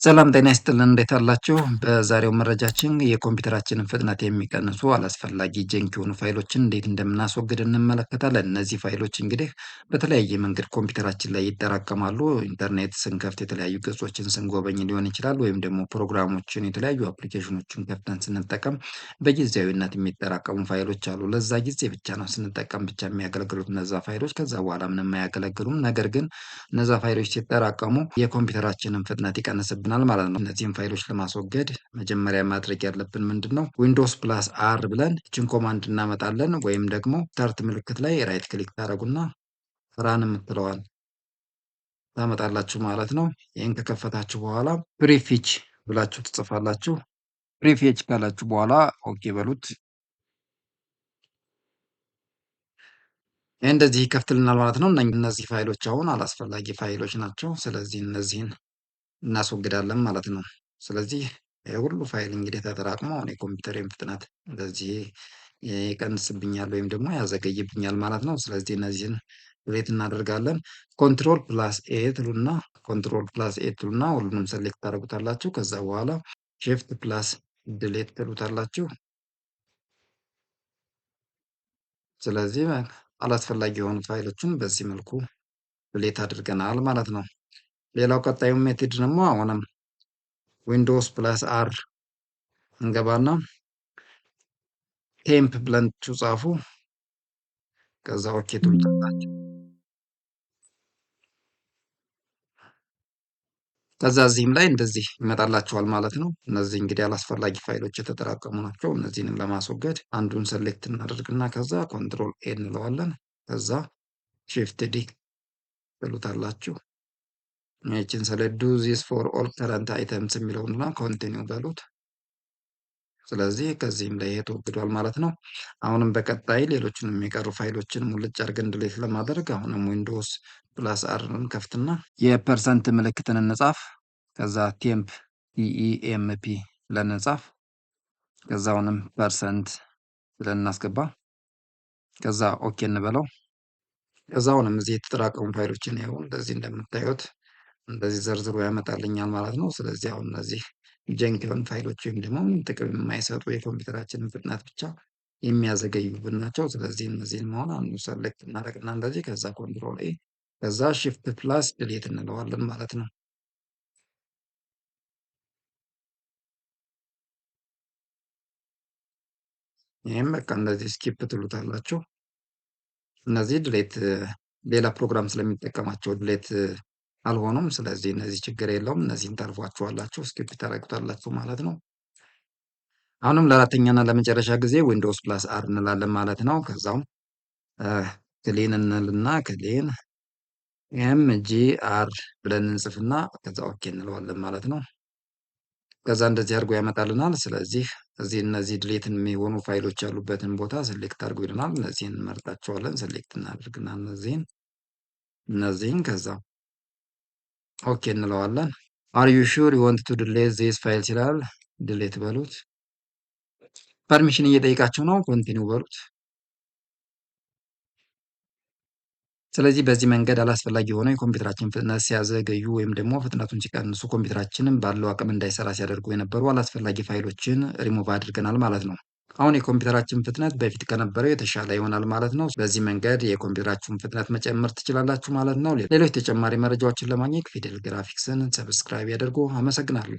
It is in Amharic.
ሰላም ጤና ይስጥልን እንዴት አላችሁ? በዛሬው መረጃችን የኮምፒውተራችንን ፍጥነት የሚቀንሱ አላስፈላጊ ጀንክ የሆኑ ፋይሎችን እንዴት እንደምናስወግድ እንመለከታለን። እነዚህ ፋይሎች እንግዲህ በተለያየ መንገድ ኮምፒውተራችን ላይ ይጠራቀማሉ። ኢንተርኔት ስንከፍት የተለያዩ ገጾችን ስንጎበኝ ሊሆን ይችላል፣ ወይም ደግሞ ፕሮግራሞችን የተለያዩ አፕሊኬሽኖችን ከፍተን ስንጠቀም በጊዜያዊነት የሚጠራቀሙ ፋይሎች አሉ። ለዛ ጊዜ ብቻ ነው ስንጠቀም ብቻ የሚያገለግሉት እነዛ ፋይሎች፣ ከዛ በኋላ ምንም አያገለግሉም። ነገር ግን እነዛ ፋይሎች ሲጠራቀሙ የኮምፒውተራችንን ፍጥነት ይቀንስብናል ማለት ነው። እነዚህን ፋይሎች ለማስወገድ መጀመሪያ ማድረግ ያለብን ምንድን ነው? ዊንዶውስ ፕላስ አር ብለን ይችን ኮማንድ እናመጣለን። ወይም ደግሞ ስታርት ምልክት ላይ ራይት ክሊክ ታደርጉና ራን የምትለዋል ታመጣላችሁ ማለት ነው። ይህን ከከፈታችሁ በኋላ ፕሪፊች ብላችሁ ትጽፋላችሁ። ፕሪፊች ካላችሁ በኋላ ኦኬ በሉት። ይህ እንደዚህ ይከፍትልናል ማለት ነው። እነዚህ ፋይሎች አሁን አላስፈላጊ ፋይሎች ናቸው። ስለዚህ እነዚህን እናስወግዳለን ማለት ነው። ስለዚህ ሁሉ ፋይል እንግዲህ ተጠራቅሞ አሁን የኮምፒውተሬን ፍጥነት እንደዚህ ይቀንስብኛል ወይም ደግሞ ያዘገይብኛል ማለት ነው። ስለዚህ እነዚህን ዲሌት እናደርጋለን። ኮንትሮል ፕላስ ኤ ትሉና ሁሉንም ሰሌክት ታደርጉታላችሁ። ከዛ በኋላ ሺፍት ፕላስ ዲሌት ትሉታላችሁ። ስለዚህ አላስፈላጊ የሆኑ ፋይሎችን በዚህ መልኩ ዲሌት አድርገናል ማለት ነው። ሌላው ቀጣዩ ሜትድ ደግሞ አሁንም ዊንዶውስ ፕላስ አር እንገባና ቴምፕ ብለን ጻፉ። ከዛ ኦኬ ትሉታላችሁ። ከዛ እዚህም ላይ እንደዚህ ይመጣላችኋል ማለት ነው። እነዚህ እንግዲህ አላስፈላጊ ፋይሎች የተጠራቀሙ ናቸው። እነዚህንም ለማስወገድ አንዱን ሰሌክት እናደርግና ከዛ ኮንትሮል ኤ እንለዋለን። ከዛ ሺፍት ዲ ትሉታላችሁ። ይህችን ሰሌክት ዱ ዚስ ፎር ኦል ከረንት አይተምስ የሚለውንና ኮንቲኒው በሉት። ስለዚህ ከዚህም ላይ ተወግዷል ማለት ነው። አሁንም በቀጣይ ሌሎችን የሚቀሩ ፋይሎችን ሙልጭ አድርገን ድሌት ለማድረግ አሁንም ዊንዶውስ ፕላስ አርን ከፍትና የፐርሰንት ምልክትን እንጻፍ። ከዛ ቴምፕ ቲኢኤምፒ ብለን እንጻፍ። ከዛ አሁንም ፐርሰንት ብለን እናስገባ። ከዛ ኦኬ እንበለው። ከዛ አሁንም እዚህ የተጠራቀሙ ፋይሎችን ይኸው እንደዚህ እንደምታዩት እንደዚህ ዘርዝሮ ያመጣልኛል ማለት ነው። ስለዚህ አሁን እነዚህ ጀንክ የሆኑ ፋይሎች ወይም ደግሞ ጥቅም የማይሰጡ የኮምፒውተራችንን ፍጥነት ብቻ የሚያዘገዩብን ናቸው። ስለዚህ እነዚህን መሆን አንዱ ሰሌክት እናደርግና እንደዚህ ከዛ ኮንትሮል ኤ ከዛ ሺፍት ፕላስ ድሌት እንለዋለን ማለት ነው። ይህም በቃ እንደዚህ ስኪፕ ትሉታላችሁ። እነዚህ ድሌት ሌላ ፕሮግራም ስለሚጠቀማቸው ድሌት አልሆኑም። ስለዚህ እነዚህ ችግር የለውም። እነዚህን ታልፏችኋላችሁ፣ ስኪፕ ታደርጉታላችሁ ማለት ነው። አሁንም ለአራተኛና ለመጨረሻ ጊዜ ዊንዶውስ ፕላስ አር እንላለን ማለት ነው። ከዛም ክሊን እንልና ክሊን ኤምጂአር ብለን እንጽፍና ከዛ ኦኬ እንለዋለን ማለት ነው። ከዛ እንደዚህ አድርጎ ያመጣልናል። ስለዚህ እነዚህ ድሌት የሚሆኑ ፋይሎች ያሉበትን ቦታ ሴሌክት አድርጎ ይልናል። እነዚህን እንመርጣቸዋለን። ሴሌክት እናድርግና እነዚህን ከዛ ኦኬ እንለዋለን። አር ዩ ሹር ዩ ዋንት ቱ ዲሌት ዚስ ፋይልስ ይላል። ድሌት በሉት። ፐርሚሽን እየጠየቃችሁ ነው። ኮንቲኒው በሉት። ስለዚህ በዚህ መንገድ አላስፈላጊ የሆነ የኮምፒውተራችን ፍጥነት ሲያዘገዩ ወይም ደግሞ ፍጥነቱን ሲቀንሱ ኮምፒውተራችንን ባለው አቅም እንዳይሰራ ሲያደርጉ የነበሩ አላስፈላጊ ፋይሎችን ሪሙቭ አድርገናል ማለት ነው። አሁን የኮምፒውተራችን ፍጥነት በፊት ከነበረው የተሻለ ይሆናል ማለት ነው። በዚህ መንገድ የኮምፒውተራችሁን ፍጥነት መጨመር ትችላላችሁ ማለት ነው። ሌሎች ተጨማሪ መረጃዎችን ለማግኘት ፊደል ግራፊክስን ሰብስክራይብ ያደርጉ። አመሰግናለሁ።